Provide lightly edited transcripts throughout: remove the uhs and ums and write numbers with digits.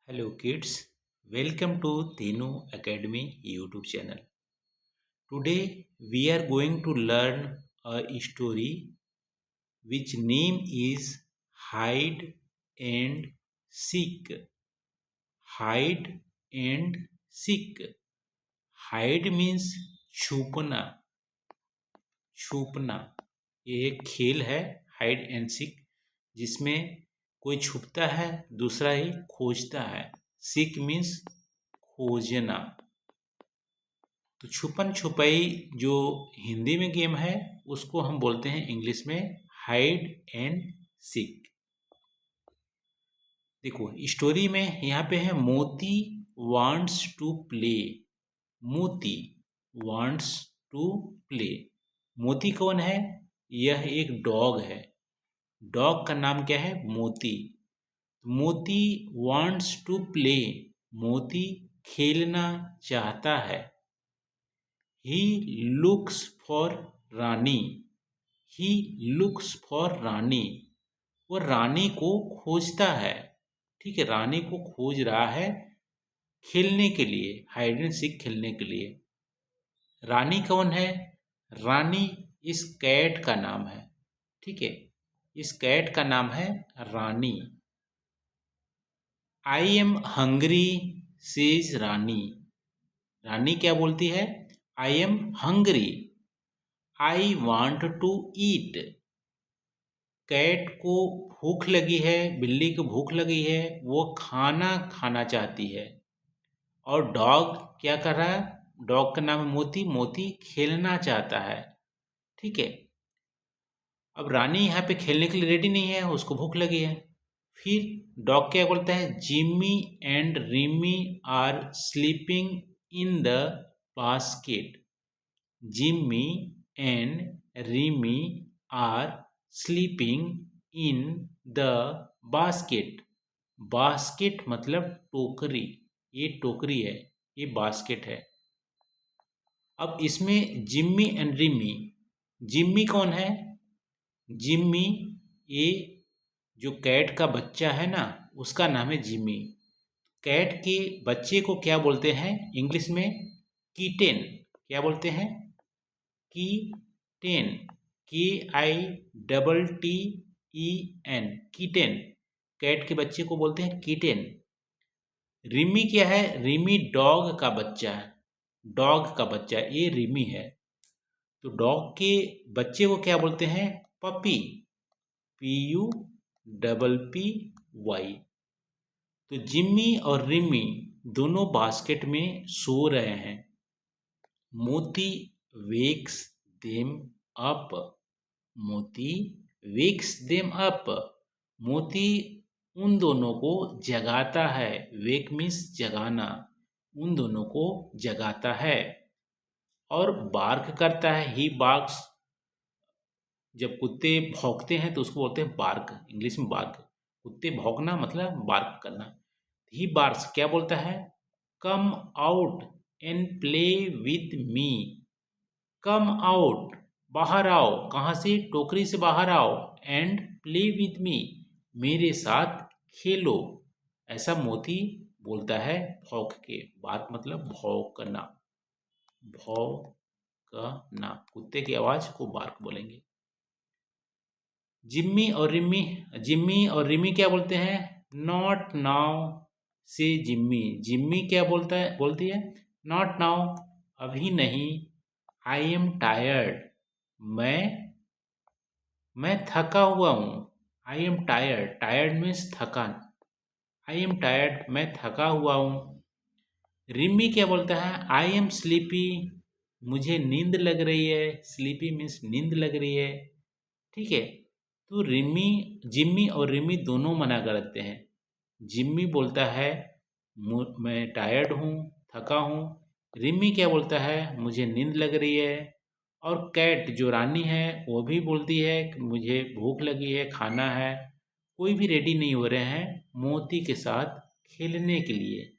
Hello kids, welcome to Tenu Academy YouTube channel. Today we are going to learn a story which name is Hide and Seek. Hide and Seek. Hide means छुपना. छुपना ये एक खेल है hide and seek जिसमें कोई छुपता है दूसरा ही खोजता है. सीक मीन्स खोजना. तो छुपन छुपाई जो हिंदी में गेम है उसको हम बोलते हैं इंग्लिश में हाइड एंड सीक. देखो स्टोरी में यहाँ पे है मोती वांट्स टू प्ले. मोती वांट्स टू प्ले. मोती कौन है? यह एक डॉग है. डॉग का नाम क्या है? मोती. मोती वांट्स टू प्ले. मोती खेलना चाहता है. He looks for Rani. He looks for रानी. वो रानी को खोजता है. ठीक है, रानी को खोज रहा है खेलने के लिए, हाइड एंड सीक खेलने के लिए. रानी कौन है? रानी इस कैट का नाम है. ठीक है, इस कैट का नाम है Rani. I am hungry says Rani. Rani क्या बोलती है? I am hungry. I want to eat. Cat को भूख लगी है, बिल्ली को भूख लगी है, वो खाना खाना चाहती है. और डॉग क्या कर रहा है? डॉग का नाम है मोती. मोती खेलना चाहता है. ठीक है, अब रानी यहाँ पे खेलने के लिए रेडी नहीं है, उसको भूख लगी है. फिर डॉग क्या बोलता है? Jimmy and Rimi are sleeping in the basket. Jimmy and Rimi are sleeping in the basket. Basket मतलब टोकरी. ये टोकरी है, ये बास्केट है. अब इसमें जिम्मी एंड रिमी. जिम्मी कौन है? जिम्मी ये जो कैट का बच्चा है ना, उसका नाम है जिम्मी. कैट के बच्चे को क्या बोलते हैं इंग्लिश में? कीटेन. क्या बोलते हैं? कीटेन. KITTEN. कीटेन. कैट के बच्चे को बोलते हैं कीटेन. रिमी क्या है? रिमी डॉग का बच्चा है. डॉग का बच्चा ये रिमी है. तो डॉग के बच्चे को क्या बोलते हैं? पपी. PUPPY. तो जिम्मी और रिमी दोनों बास्केट में सो रहे हैं. मोती वेक्स देम अप. मोती वेक्स देम अप. मोती उन दोनों को जगाता है. वेक मीन्स जगाना. उन दोनों को जगाता है और बार्क करता है. ही बार्क्स. जब कुत्ते भौंकते हैं तो उसको बोलते हैं बार्क. इंग्लिश में बार्क. कुत्ते भौंकना मतलब बार्क करना. ही बार्क्स क्या बोलता है? Come out and play with me. Come out बाहर आओ. कहाँ से? टोकरी से बाहर आओ. एंड प्ले विथ मी मेरे साथ खेलो. ऐसा मोती बोलता है भौंक के. बार्क मतलब भौंकना. भौंकना. कुत्ते की आवाज को बार्क बोलेंगे. जिम्मी और रिमी क्या बोलते हैं? नॉट नाउ से जिम्मी. जिम्मी क्या बोलती है? Not now. अभी नहीं. I am tired. मैं थका हुआ हूँ. I am tired. Tired means थकान. I am tired. मैं थका हुआ हूँ. रिमी क्या बोलता है? I am sleepy. मुझे नींद लग रही है. स्लीपी मीन्स नींद लग रही है. ठीक है, तो जिम्मी और रिमी दोनों मना करते हैं. जिम्मी बोलता है मैं टायर्ड हूँ, थका हूँ. रिमी क्या बोलता है? मुझे नींद लग रही है. और कैट जो रानी है वो भी बोलती है कि मुझे भूख लगी है, खाना है. कोई भी रेडी नहीं हो रहे हैं मोती के साथ खेलने के लिए.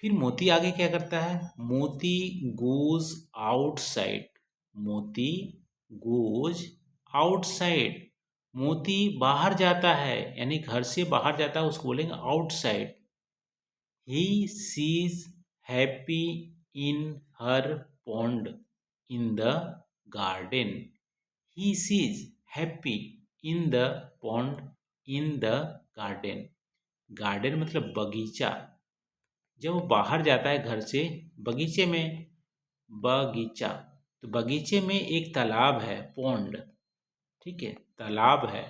फिर मोती आगे क्या करता है? मोती गोज आउटसाइड. मोती गोज आउटसाइड. मोती बाहर जाता है, यानी घर से बाहर जाता है, उसको बोलेंगे outside. He sees happy in her pond in the garden. He sees happy in the pond in the garden. Garden मतलब बगीचा। जब वो बाहर जाता है घर से बगीचे में, बगीचा, तो बगीचे में एक तालाब है, पॉन्ड, ठीक है, तालाब है।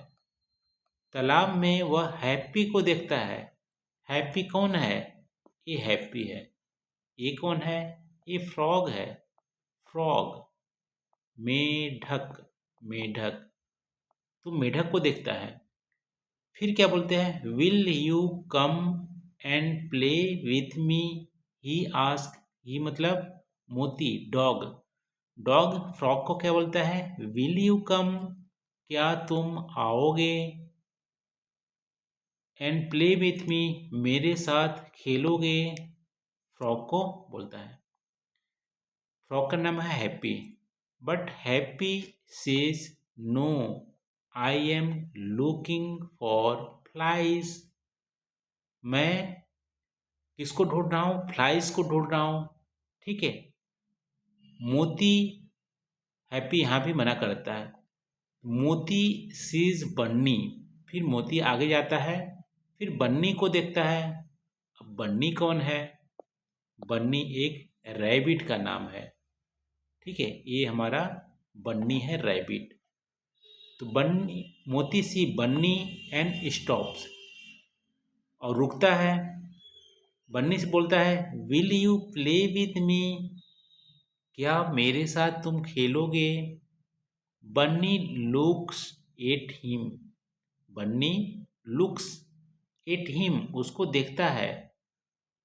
तालाब में वह हैप्पी को देखता है। हैप्पी कौन है? ये हैप्पी है। ये कौन है? ये फ्रॉग है, फ्रॉग। मेढक, मेढक, तो मेढक को देखता है। फिर क्या बोलते हैं? Will you come and play with me, he asks. He मतलब मोती, डॉग। डॉग फ्रॉग को क्या बोलता है? विल यू कम, क्या तुम आओगे? एंड प्ले विथ मी, मेरे साथ खेलोगे? फ्रॉग को बोलता है। फ्रॉग का नाम है Happy. But Happy says no, I am looking for flies. मैं किसको ढूंढ रहा हूँ? फ्लाइज को ढूंढ रहा हूँ, ठीक है। मोती, हैप्पी यहाँ भी मना करता है। मोती सीज बन्नी, फिर मोती आगे जाता है, फिर बन्नी को देखता है। अब बन्नी कौन है? बन्नी एक रैबिट का नाम है, ठीक है। ये हमारा बन्नी है, रैबिट। तो बन्नी, मोती सी बन्नी एंड स्टॉप्स, और रुकता है। बन्नी से बोलता है will you play with me, क्या मेरे साथ तुम खेलोगे? Bunny looks at him, Bunny looks at him, उसको देखता है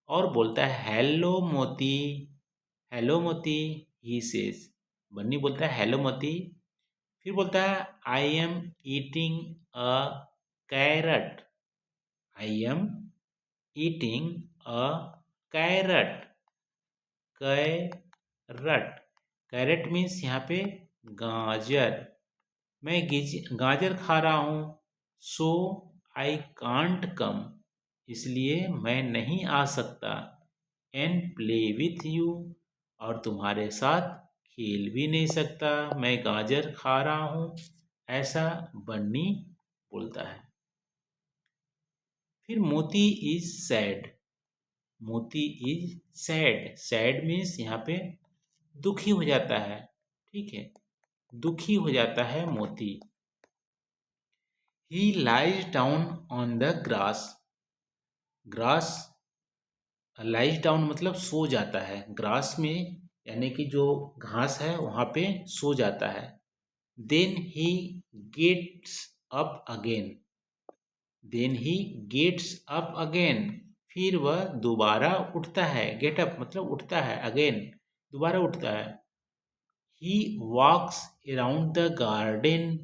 और बोलता है हेलो मोती, हेलो मोती, ही सेज। बन्नी बोलता है हेलो मोती। फिर बोलता है I am eating a carrot, I am eating a carrot. Carrot, carrot means यहाँ पे गाजर। मैं गाजर खा रहा हूँ। सो आई कांट कम, इसलिए मैं नहीं आ सकता। एंड प्ले विथ यू, और तुम्हारे साथ खेल भी नहीं सकता, मैं गाजर खा रहा हूँ, ऐसा बन्नी बोलता है। फिर मोती इज सैड। मोती इज सैड, सैड मीन्स यहाँ पे दुखी हो जाता है, ठीक है, दुखी हो जाता है मोती। ही lies down on the grass. Grass, lies down मतलब सो जाता है, ग्रास में यानी कि जो घास है वहाँ पे सो जाता है। Then he gets up again, then he gets up again, फिर वह दोबारा उठता है। गेट अप मतलब उठता है, अगेन दोबारा उठता है। ही वॉक्स अराउंड द गार्डन,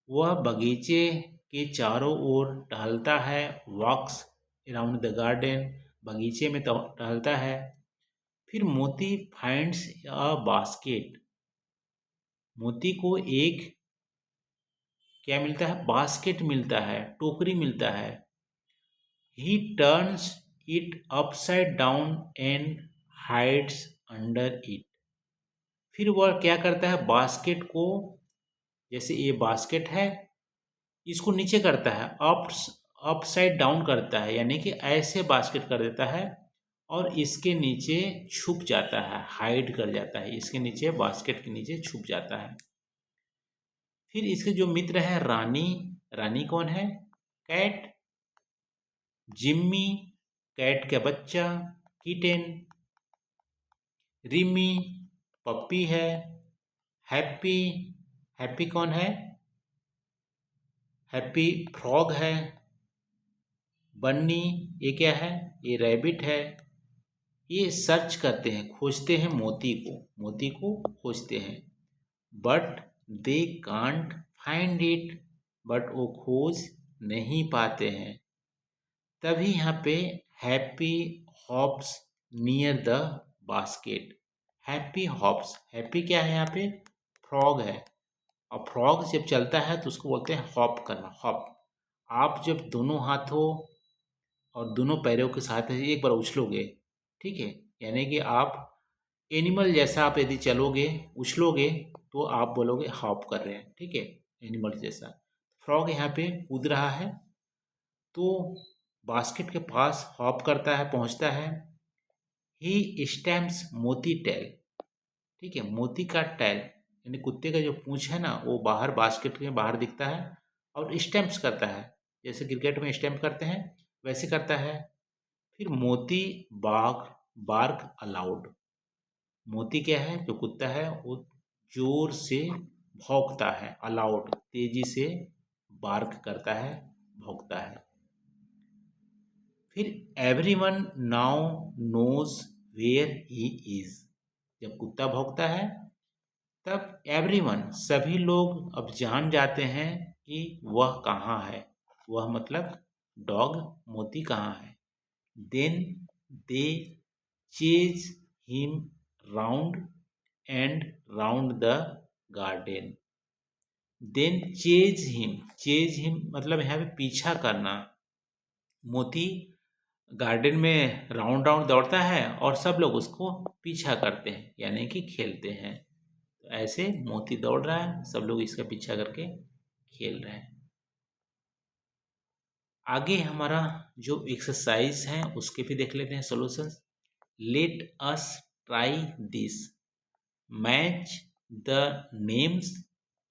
वह बगीचे के चारों ओर टहलता है। वॉक्स अराउंड द गार्डन, बगीचे में टहलता है। फिर मोती फाइंड्स अ बास्केट, मोती को एक क्या मिलता है? बास्केट मिलता है, टोकरी मिलता है। He turns it upside down and hides under it, फिर वह क्या करता है? बास्केट को, जैसे ये बास्केट है, इसको नीचे करता है, अपसाइड डाउन करता है, यानी कि ऐसे बास्केट कर देता है और इसके नीचे छुप जाता है, हाइड कर जाता है, इसके नीचे, बास्केट के नीचे छुप जाता है। फिर इसके जो मित्र है रानी, रानी कौन है? कैट। जिम्मी, कैट का बच्चा, किटेन। रिमी, पप्पी है। हैप्पी, हैप्पी कौन है? हैप्पी फ्रॉग है। बन्नी, ये क्या है? ये रैबिट है। ये सर्च करते हैं, खोजते हैं मोती को, मोती को खोजते हैं। But they can't find it, but वो खोज नहीं पाते हैं। तभी यहाँ पे happy hops near the basket. Happy hops, happy क्या है यहाँ पे? फ्रॉग है। और फ्रॉग जब चलता है तो उसको बोलते हैं हॉप करना, हॉप। आप जब दोनों हाथों और दोनों पैरों के साथ एक बार उछलोगे, ठीक है, यानी कि आप एनिमल जैसा आप यदि चलोगे, उछलोगे, तो आप बोलोगे हॉप कर रहे हैं, ठीक है, एनिमल जैसा। फ्रॉग यहाँ पे कूद रहा है, तो बास्केट के पास हॉप करता है, पहुंचता है। ही स्टैम्प्स मोती टेल, ठीक है, मोती का टेल यानी कुत्ते का जो पूंछ है ना, वो बाहर बास्केट के बाहर दिखता है और स्टैम्प्स करता है, जैसे क्रिकेट में स्टैम्प करते हैं वैसे करता है। फिर मोती बाग बार्क अलाउड। मोती क्या है, जो कुत्ता है वो जोर से भौंकता है, अलाउड तेजी से बार्क करता है, भौंकता है। फिर everyone now knows where he is. जब कुत्ता भौंकता है तब एवरीवन सभी लोग अब जान जाते हैं कि वह कहाँ है। वह मतलब डॉग, मोती कहाँ है। Then they chase him round and round the garden. Then chase him मतलब यहाँ पे पीछा करना। मोती गार्डन में राउंड राउंड दौड़ता है और सब लोग उसको पीछा करते हैं, यानी कि खेलते हैं। तो ऐसे मोती दौड़ रहा है, सब लोग इसका पीछा करके खेल रहे हैं। आगे हमारा जो एक्सरसाइज है उसके भी देख लेते हैं solutions. Let us try this. Match the names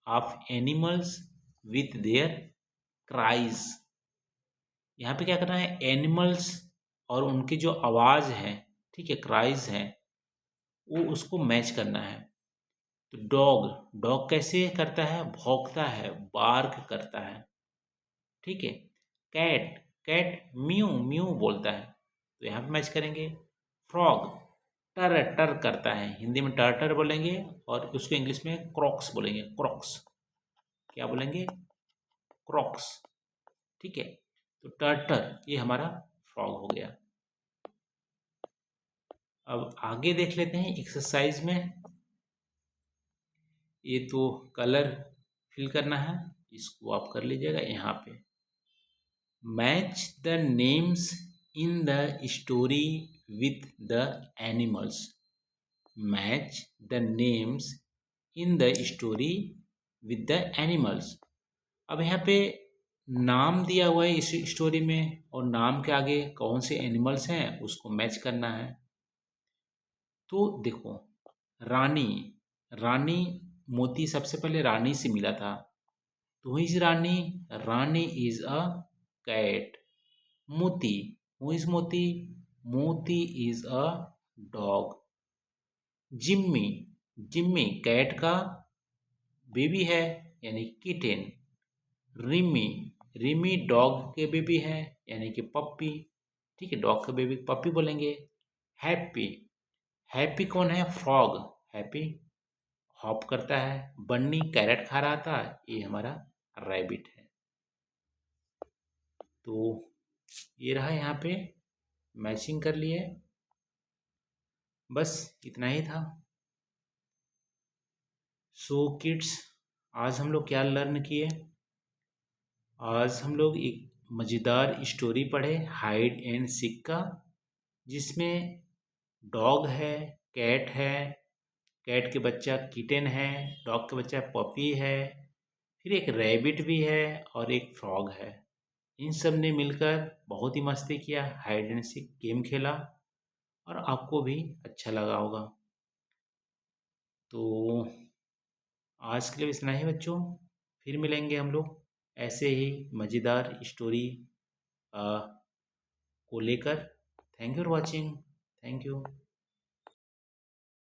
of animals with their cries. यहाँ पे क्या करना है, एनिमल्स और उनकी जो आवाज़ है, ठीक है, क्राइज है, वो उसको मैच करना है। तो डॉग, डॉग कैसे करता है, भौंकता है, बार्क करता है, ठीक है। कैट, कैट म्यू म्यू बोलता है, तो यहाँ पे मैच करेंगे। फ्रॉग टर टर करता है, हिंदी में टर टर बोलेंगे और उसको इंग्लिश में क्रॉक्स बोलेंगे, क्रॉक्स। क्या बोलेंगे, क्रॉक्स, ठीक है। तो टर्टर ये हमारा फ्रॉग हो गया। अब आगे देख लेते हैं एक्सरसाइज में। ये तो कलर फिल करना है, इसको आप कर लीजिएगा यहाँ पे। Match the names in the story with the animals. Match the names in the story with the animals. अब यहाँ पे नाम दिया हुआ है इस स्टोरी में और नाम के आगे कौन से एनिमल्स हैं उसको मैच करना है। तो देखो, रानी, रानी मोती सबसे पहले रानी से मिला था, तो who is Rani, Rani is a cat. Moti, who is Moti, Moti is a dog. Jimmy, Jimmy cat का बेबी है यानी किटेन। रिमी, रिमी डॉग के बेबी है यानी कि पप्पी, ठीक है, डॉग का बेबी पप्पी बोलेंगे। हैप्पी, हैप्पी कौन है, फ्रॉग, हैप्पी हॉप करता है। बन्नी कैरेट खा रहा था, ये हमारा रैबिट है। तो ये रहा, यहाँ पे मैचिंग कर लिए, बस इतना ही था। सो किड्स, आज हम लोग क्या लर्न किए, आज हम लोग एक मज़ेदार स्टोरी पढ़े, हाइड एंड सीक का, जिसमें डॉग है, कैट है, कैट के बच्चा किटेन है, डॉग के बच्चा पपी है, फिर एक रैबिट भी है और एक फ्रॉग है। इन सब ने मिलकर बहुत ही मस्ती किया, हाइड एंड सीक गेम खेला और आपको भी अच्छा लगा होगा। तो आज के लिए इतना ही बच्चों, फिर मिलेंगे हम लोग ऐसे ही मज़ेदार स्टोरी को लेकर। Thank you for watching, thank you.